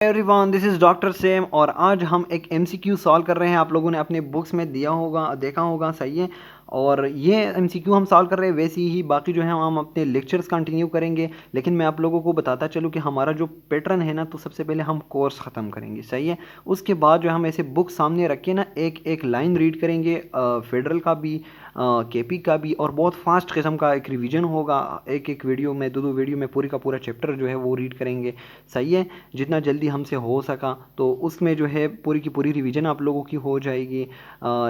Everyone, this is doctor same और आज हम एक एमसीक्यू सॉल्व कर रहे हैं। आप लोगों ने अपने बुक्स में दिया होगा, देखा होगा, सही है। और ये एमसीक्यू हम सॉल्व कर रहे हैं, वैसे ही बाकी जो है हम अपने लेक्चर्स कंटिन्यू करेंगे। लेकिन मैं आप लोगों को बताता चलूँ कि हमारा जो पैटर्न है ना, तो सबसे पहले हम कोर्स ख़त्म करेंगे, सही है। उसके बाद जो हम ऐसे बुक सामने रख के ना एक एक लाइन रीड करेंगे, फेडरल का भी, केपी का भी, और बहुत फास्ट किस्म का एक रिवीजन होगा। एक एक वीडियो में, दो वीडियो में पूरी का पूरा चैप्टर जो है वो रीड करेंगे, सही है। जितना जल्दी हमसे हो सका तो उसमें जो है पूरी की पूरी रिवीजन आप लोगों की हो जाएगी।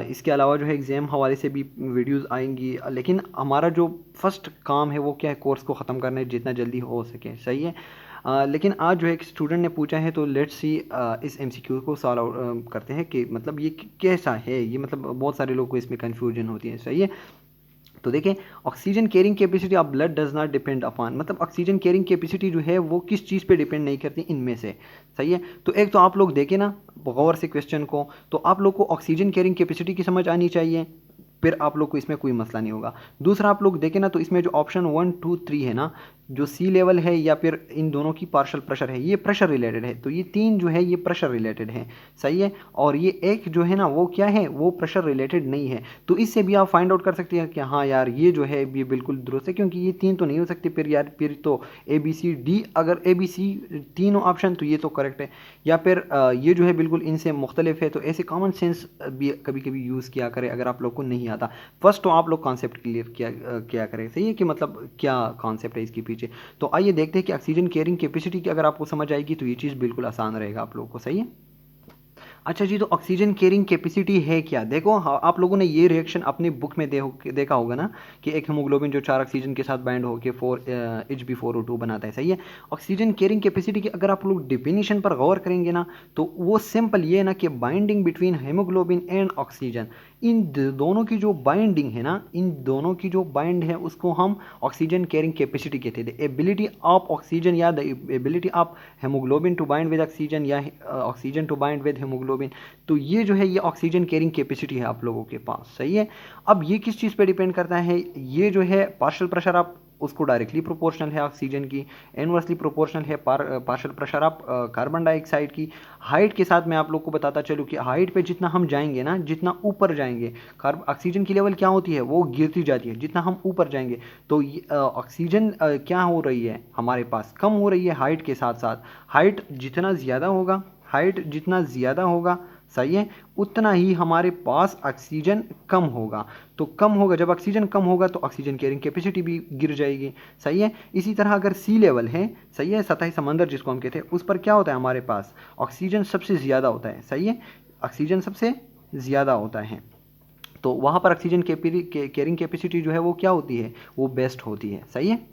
इसके अलावा जो है एग्ज़ाम हवाले से भी वीडियोस आएंगी। लेकिन हमारा जो फर्स्ट काम है वो क्या है, कोर्स को ख़त्म करना है जितना जल्दी हो सके, सही है। लेकिन आज जो है एक स्टूडेंट ने पूछा है, तो लेट्स सी इस एमसीक्यू को सॉल्व आउट करते हैं कि मतलब ये कैसा है। ये मतलब बहुत सारे लोगों को इसमें कन्फ्यूजन होती है, सही है। तो देखें, oxygen carrying capacity of blood does not depend upon, मतलब ऑक्सीजन कैरिंग कैपेसिटी जो है वो किस चीज़ पे डिपेंड नहीं करती इनमें से, सही है। तो एक तो आप लोग देखें ना गौर से क्वेश्चन को, तो आप लोग को ऑक्सीजन कैरिंग कैपेसिटी की समझ आनी चाहिए, फिर आप लोग को इसमें कोई मसला नहीं होगा। दूसरा आप लोग देखें ना, तो इसमें जो ऑप्शन 1 2 3 है ना, जो सी लेवल है या फिर इन दोनों की पार्शल प्रेशर है, ये प्रेशर रिलेटेड है। तो ये तीन जो है ये प्रेशर रिलेटेड है, सही है। और ये एक जो है ना वो क्या है, वो प्रेशर रिलेटेड नहीं है। तो इससे भी आप फाइंड आउट कर सकते हैं कि हाँ यार ये जो है ये बिल्कुल दुरुस्त है, क्योंकि ये तीन तो नहीं हो सकते फिर यार, फिर तो ए बी सी डी, अगर ए बी सी तीनों ऑप्शन तो ये तो करेक्ट है, या फिर ये जो है बिल्कुल इनसे मुख्तलिफ है। तो ऐसे कॉमन सेंस भी कभी कभी यूज़ किया करें अगर आप लोग को नहीं आता। फर्स्ट तो आप लोग कॉन्सेप्ट क्लियर किया करें, सही है, कि मतलब क्या कॉन्सेप्ट है इसके पीछे। तो आइए देखते हैं कि ऑक्सीजन कैरिंग कैपेसिटी की अगर आपको समझ आएगी तो ये चीज़ बिल्कुल आसान रहेगा आप लोगों को, सही है। अच्छा जी, तो ऑक्सीजन कैरिंग कैपेसिटी है क्या? देखो आप लोगों ने ये रिएक्शन अपनी बुक में देखा होगा ना, कि एक हीमोग्लोबिन जो 4 ऑक्सीजन के साथ बाइंड होकर 4 Hb4O2 बनाता है, सही है। ऑक्सीजन कैरिंग कैपेसिटी की अगर आप लोग डिफिनीशन पर गौर करेंगे ना, तो वो सिंपल ये है ना कि binding between haemoglobin and oxygen, इन दोनों की जो बाइंडिंग है ना, इन दोनों की जो बाइंड है उसको हम ऑक्सीजन कैरिंग कैपेसिटी कहते हैं। एबिलिटी ऑफ ऑक्सीजन या the ability of haemoglobin to bind with oxygen, या oxygen to bind with haemoglobin. तो ये जो है ये ऑक्सीजन कैरिंग कैपेसिटी है आप लोगों के पास, सही है। अब ये किस चीज़ पे डिपेंड करता है, ये जो है पार्शियल प्रेशर आप उसको डायरेक्टली प्रोपोर्शनल है ऑक्सीजन की, इनवर्सली प्रोपोर्शनल है पार्शियल प्रेशर आप कार्बन डाइऑक्साइड की। हाइट के साथ मैं आप लोग को बताता चलूँ कि हाइट पे जितना हम जाएंगे ना, जितना ऊपर जाएंगे, ऑक्सीजन की लेवल क्या होती है, वो गिरती जाती है जितना हम ऊपर जाएंगे। तो ऑक्सीजन क्या हो रही है हमारे पास, कम हो रही है हाइट के साथ साथ। हाइट जितना ज़्यादा होगा, हाइट जितना ज़्यादा होगा, सही है, उतना ही हमारे पास ऑक्सीजन कम होगा। तो कम होगा, जब ऑक्सीजन कम होगा तो ऑक्सीजन कैरिंग कैपेसिटी भी गिर जाएगी, सही है। इसी तरह अगर सी लेवल है, सही है, सतही समंदर जिसको हम कहते हैं, उस पर क्या होता है हमारे पास, ऑक्सीजन सबसे ज़्यादा होता है, सही है, ऑक्सीजन सबसे ज़्यादा होता है। तो वहाँ पर ऑक्सीजन कैरिंग कैपेसिटी जो है वो क्या होती है, वो बेस्ट होती है, सही है।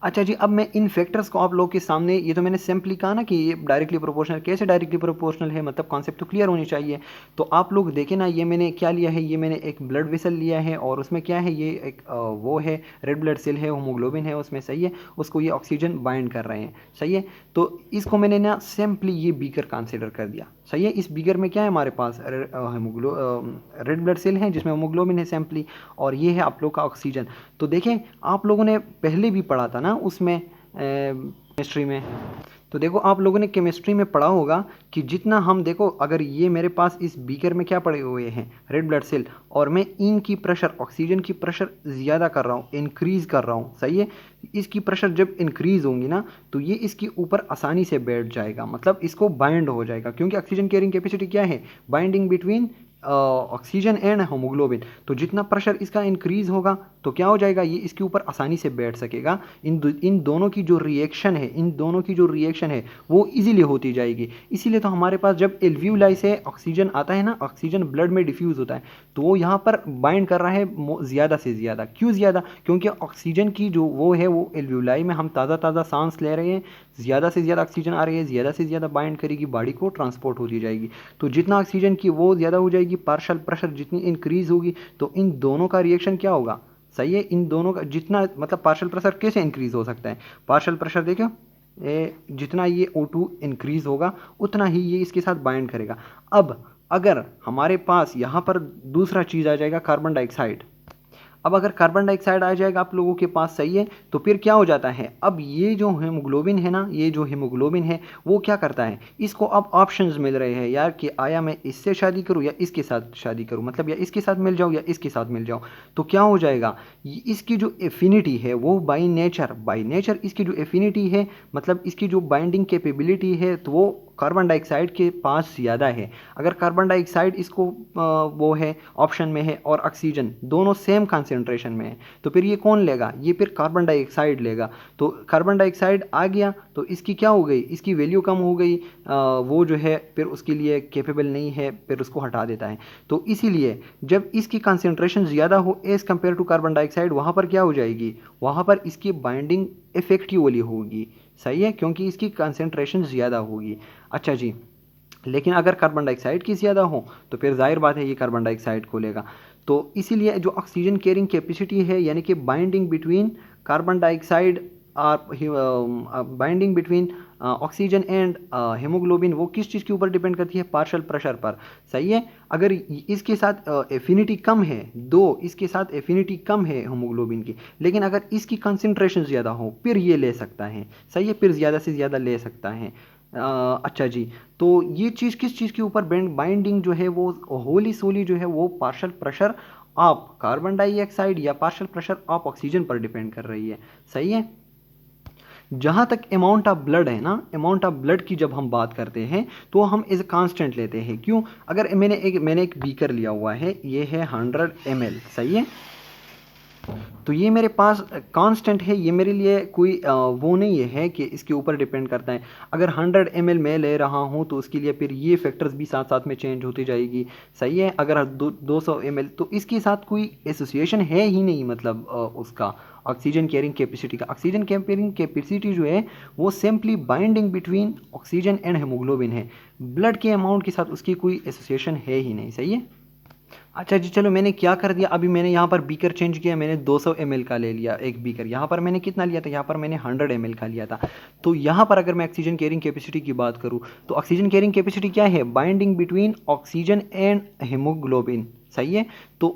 अच्छा जी, अब मैं इन फैक्टर्स को आप लोगों के सामने, ये तो मैंने सिंपली कहा ना कि ये डायरेक्टली प्रोपोर्शनल, कैसे डायरेक्टली प्रोपोर्शनल है, मतलब कॉन्सेप्ट तो क्लियर होनी चाहिए। तो आप लोग देखें ना, ये मैंने क्या लिया है, ये मैंने एक ब्लड वेसल लिया है, और उसमें क्या है, ये एक वो है रेड ब्लड सेल है, हीमोग्लोबिन है उसमें, सही है। उसको ये ऑक्सीजन बाइंड कर रहे हैं, सही है। तो इसको मैंने ना सिंपली ये बीकर कंसिडर कर दिया, सही है। इस बीकर में क्या है हमारे पास, रेड ब्लड सेल है जिसमें हीमोग्लोबिन है सिंपली, और ये है आप लोग का ऑक्सीजन। तो देखें, आप लोगों ने पहले भी पढ़ा था ना उसमें केमिस्ट्री में, तो देखो आप लोगों ने केमिस्ट्री में पढ़ा होगा कि जितना हम, देखो अगर ये मेरे पास इस बीकर में क्या पड़े हुए हैं, रेड ब्लड सेल, और मैं इनकी प्रेशर, ऑक्सीजन की प्रेशर ज़्यादा कर रहा हूँ, इंक्रीज कर रहा हूँ, सही है। इसकी प्रेशर जब इंक्रीज होंगी ना, तो ये इसके ऊपर आसानी से बैठ जाएगा, मतलब इसको बाइंड हो जाएगा, क्योंकि ऑक्सीजन कैरिंग कैपेसिटी क्या है, binding between oxygen and haemoglobin. तो जितना प्रेशर इसका इंक्रीज होगा तो क्या हो जाएगा, ये इसके ऊपर आसानी से बैठ सकेगा। इन दोनों की जो रिएक्शन है, इन दोनों की जो रिएक्शन है वो इजीली होती जाएगी। इसीलिए तो हमारे पास जब एल्वियोलाई से ऑक्सीजन आता है ना, ऑक्सीजन ब्लड में डिफ्यूज़ होता है, तो वो यहाँ पर बाइंड कर रहा है ज़्यादा से ज़्यादा। क्यों ज़्यादा, क्योंकि ऑक्सीजन की जो वो है, वो एल्वियोलाई में हम ताज़ा ताज़ा सांस ले रहे हैं, ज़्यादा से ज़्यादा ऑक्सीजन आ रही है, ज़्यादा से ज़्यादा बाइंड करेगी, बॉडी को ट्रांसपोर्ट होती जाएगी। तो जितना ऑक्सीजन की वो ज़्यादा हो जाएगी, पार्शियल प्रेशर जितनी इंक्रीज होगी, तो इन दोनों का रिएक्शन क्या होगा, सही है। इन दोनों का जितना, मतलब पार्शियल प्रेशर कैसे इंक्रीज हो सकता है, पार्शियल प्रेशर देखो, जितना ये O2 इंक्रीज होगा उतना ही ये इसके साथ बाइंड करेगा। अब अगर हमारे पास यहाँ पर दूसरा चीज़ आ जाएगा, कार्बन डाइऑक्साइड। अब अगर कार्बन डाइऑक्साइड आ जाएगा आप लोगों के पास, सही है, तो फिर क्या हो जाता है, अब ये जो हीमोग्लोबिन है ना, ये जो हीमोग्लोबिन है वो क्या करता है, इसको अब ऑप्शंस मिल रहे हैं यार कि आया मैं इससे शादी करूं या इसके साथ शादी करूं, मतलब या इसके साथ मिल जाऊं या इसके साथ मिल जाऊं। तो क्या हो जाएगा, इसकी जो एफिनिटी है वो बाई नेचर इसकी जो एफिनिटी है, मतलब इसकी जो बाइंडिंग कैपेबिलिटी है, तो वो कार्बन डाइऑक्साइड के पास ज़्यादा है। अगर कार्बन डाइऑक्साइड इसको वो है ऑप्शन में है और ऑक्सीजन दोनों सेम कंसंट्रेशन में है, तो फिर ये कौन लेगा, ये फिर कार्बन डाइऑक्साइड लेगा। तो कार्बन डाइऑक्साइड आ गया तो इसकी क्या हो गई, इसकी वैल्यू कम हो गई, वो जो है फिर उसके लिए कैपेबल नहीं है, फिर उसको हटा देता है। तो इसीलिए जब इसकी कंसंट्रेशन ज़्यादा हो as compare to carbon dioxide, वहाँ पर क्या हो जाएगी, वहाँ पर इसकी बाइंडिंग इफेक्टिवली होगी, सही है, क्योंकि इसकी कंसंट्रेशन ज़्यादा होगी। अच्छा जी, लेकिन अगर कार्बन डाइऑक्साइड की ज़्यादा हो तो फिर जाहिर बात है ये कार्बन डाइऑक्साइड को लेगा। तो इसीलिए जो ऑक्सीजन कैरिंग कैपेसिटी है, यानी कि binding between carbon dioxide binding between oxygen and haemoglobin, वो किस चीज़ के ऊपर डिपेंड करती है, पार्शियल प्रेशर पर, सही है। अगर इसके साथ एफिनिटी कम है, दो इसके साथ एफिनिटी कम है हेमोग्लोबिन की, लेकिन अगर इसकी कंसंट्रेशन ज़्यादा हो फिर ये ले सकता है, सही है, फिर ज़्यादा से ज़्यादा ले सकता है। अच्छा जी, तो ये चीज़ किस चीज़ के ऊपर बाइंडिंग जो है वो होली सोली जो है वो partial pressure of carbon dioxide या पार्शियल प्रेशर ऑफ ऑक्सीजन पर डिपेंड कर रही है, सही है। जहाँ तक अमाउंट ऑफ ब्लड है ना, अमाउंट ऑफ ब्लड की जब हम बात करते हैं तो हम एज ए कांस्टेंट लेते हैं। क्यों, अगर मैंने एक बीकर लिया हुआ है, ये है 100 ml, सही है, तो ये मेरे पास कांस्टेंट है, ये मेरे लिए कोई वो नहीं है कि इसके ऊपर डिपेंड करता है। अगर 100 ml मैं ले रहा हूँ तो उसके लिए फिर ये फैक्टर्स भी साथ साथ में चेंज होती जाएगी, सही है। अगर 200 ml, तो इसके साथ कोई एसोसिएशन है ही नहीं, मतलब उसका ऑक्सीजन कैरिंग कैपेसिटी का। ऑक्सीजन कैरिंग कैपेसिटी जो है वो simply binding between oxygen and haemoglobin है, ब्लड के अमाउंट के साथ उसकी कोई एसोसिएशन है ही नहीं, सही है। अच्छा जी, चलो मैंने क्या कर दिया, अभी मैंने यहाँ पर बीकर चेंज किया, मैंने 200 ml का ले लिया एक बीकर, यहाँ पर मैंने कितना लिया था, यहाँ पर मैंने 100 ml का लिया था। तो यहाँ पर अगर मैं ऑक्सीजन कैरिंग कैपेसिटी की बात करूँ तो ऑक्सीजन कैरिंग कैपेसिटी क्या है, binding between oxygen and haemoglobin, सही है। तो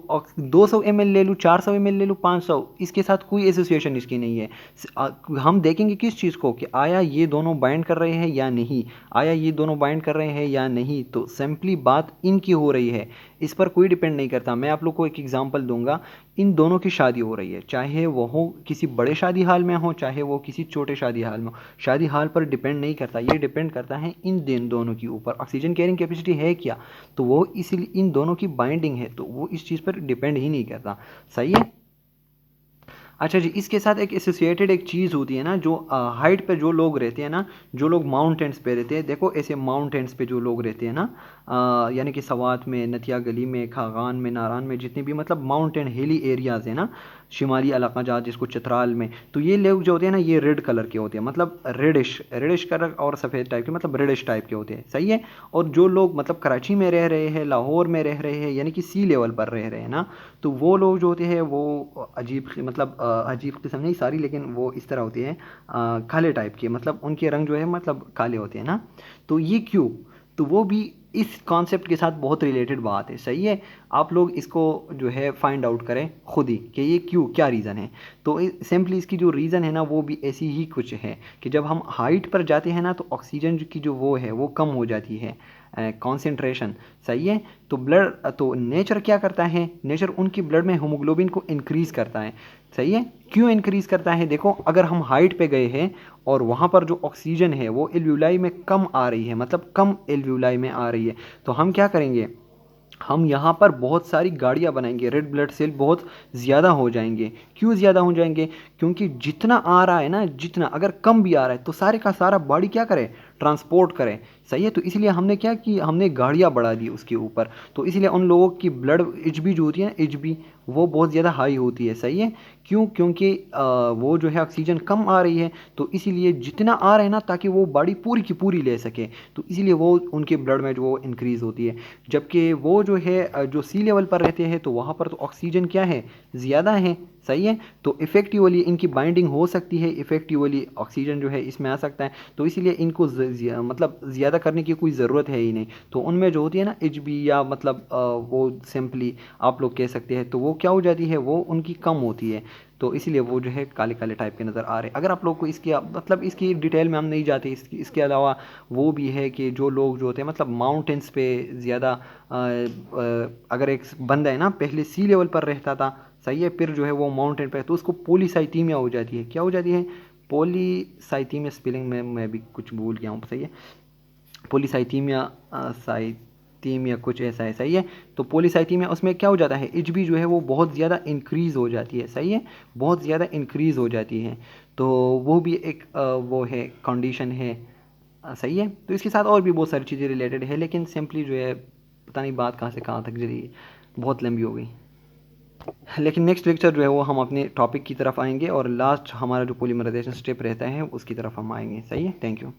200 ml ले लूँ, 400 ml ले लूँ, 500, इसके साथ कोई एसोसिएशन इसकी नहीं है। हम देखेंगे किस चीज़ को कि आया ये दोनों बाइंड कर रहे हैं या नहीं, आया ये दोनों बाइंड कर रहे हैं या नहीं, तो सिंपली बात इनकी हो रही है, इस पर कोई डिपेंड नहीं करता। मैं आप लोग को एक एग्जांपल दूंगा, इन दोनों की शादी हो रही है, चाहे वो हो किसी बड़े शादी हाल में हो, चाहे वो किसी छोटे शादी हाल में हो, शादी हाल पर डिपेंड नहीं करता, ये डिपेंड करता है इन दोनों के ऊपर। ऑक्सीजन कैरिंग कैपेसिटी है क्या, तो वो इसीलिए इन दोनों की बाइंडिंग है, तो वो इस चीज़ पर डिपेंड ही नहीं करता, सही है। अच्छा जी, इसके साथ एक एसोसिएटेड एक चीज़ होती है ना, जो हाइट पे जो लोग रहते हैं ना, जो लोग माउंटेन्स पे रहते हैं, देखो ऐसे माउंटेन्स पे जो लोग रहते हैं ना, यानी कि सवात में, नतिया गली में, खागान में, नारान में, जितने भी मतलब माउंटेन हिली एरियाज़ हैं ना, शिमाली इलाका जहाँ जिसको चित्राल में, तो ये लोग जो होते हैं ना ये रेड कलर के होते हैं, मतलब रेडिश कलर और सफ़ेद टाइप के, मतलब रेडिश टाइप के होते हैं, सही है। और जो लोग मतलब कराची में रह रहे हैं, लाहौर में रह रहे हैं, यानी कि सी लेवल पर रह रहे हैं ना, तो वो लोग जो होते हैं वो अजीब मतलब अजीब किस्म नहीं सारी, लेकिन वो इस तरह होती है काले टाइप के, मतलब उनके रंग जो है मतलब काले होते हैं ना। तो ये क्यों, तो वो भी इस कॉन्सेप्ट के साथ बहुत रिलेटेड बात है, सही है। आप लोग इसको जो है फाइंड आउट करें खुद ही कि ये क्यों, क्या रीज़न है। तो सिंपली इसकी जो रीज़न है ना वो भी ऐसी ही कुछ है कि जब हम हाइट पर जाते हैं ना तो ऑक्सीजन की जो वो है वो कम हो जाती है, कॉन्सेंट्रेशन, सही है। तो ब्लड, तो नेचर क्या करता है, नेचर उनकी ब्लड में हीमोग्लोबिन को इंक्रीज़ करता है, सही है। क्यों इंक्रीज़ करता है, देखो अगर हम हाइट पे गए हैं और वहाँ पर जो ऑक्सीजन है वो एल्वियोलाई में कम आ रही है, मतलब कम एल्वियोलाई में आ रही है, तो हम क्या करेंगे, हम यहाँ पर बहुत सारी गाड़ियाँ बनाएंगे, रेड ब्लड सेल बहुत ज़्यादा हो जाएंगे। क्यों ज़्यादा हो जाएंगे, क्योंकि जितना आ रहा है ना, जितना अगर कम भी आ रहा है तो सारे का सारा बॉडी क्या करे, ट्रांसपोर्ट करें, सही है। तो इसलिए हमने क्या कि हमने गाड़ियाँ बढ़ा दी उसके ऊपर, तो इसलिए उन लोगों की ब्लड एचबी जो होती है, एचबी वो बहुत ज़्यादा हाई होती है, सही है। क्यों, क्योंकि वो जो है ऑक्सीजन कम आ रही है, तो इसीलिए जितना आ रहा है ना ताकि वो बॉडी पूरी की पूरी ले सके, तो इसीलिए वो उनके ब्लड में जो वो इंक्रीज़ होती है। जबकि वो जो है जो सी लेवल पर रहते हैं तो वहाँ पर तो ऑक्सीजन क्या है, ज़्यादा है, सही है। तो इफ़ेक्टिवली इनकी बाइंडिंग हो सकती है, इफ़ेक्टिवली ऑक्सीजन जो है इसमें आ सकता है, तो इसीलिए इनको मतलब ज़्यादा करने की कोई ज़रूरत है ही नहीं। तो उनमें जो होती है ना HB या मतलब वो सिंपली आप लोग कह सकते हैं, तो वो क्या हो जाती है, वो उनकी कम होती है, तो इसीलिए वो जो है काले काले टाइप के नज़र आ रहे हैं। अगर आप लोग को इसकी मतलब इसकी डिटेल में हम नहीं जाते, इसके अलावा वो भी है कि जो लोग जो होते हैं मतलब माउंटेन्स पे ज़्यादा अगर एक बंदा है ना पहले सी लेवल पर रहता था, सही है, फिर जो है वो माउंटेन पे, तो उसको पोलीसाइथीमिया हो जाती है। क्या हो जाती है? पोलीसाइथीमिया, स्पेलिंग में मैं भी कुछ भूल गया हूँ, सही है, पोलीसाइथीमिया, साइथीमिया कुछ ऐसा है, सही है। तो पोलीसाइथीमिया उसमें क्या हो जाता है, HB जो है वो बहुत ज़्यादा इंक्रीज़ हो जाती है, सही है, बहुत ज़्यादा इंक्रीज़ हो जाती है। तो वो भी एक वो है कंडीशन है, सही है। तो इसके साथ और भी बहुत सारी चीज़ें रिलेटेड है, लेकिन सिंपली जो है पता नहीं बात कहाँ से कहाँ तक चली, बहुत लंबी हो गई। लेकिन नेक्स्ट लेक्चर जो है वो हम अपने टॉपिक की तरफ आएंगे और लास्ट हमारा जो पोलीमराइजेशन स्टेप रहता है उसकी तरफ हम आएंगे, सही है। Thank you.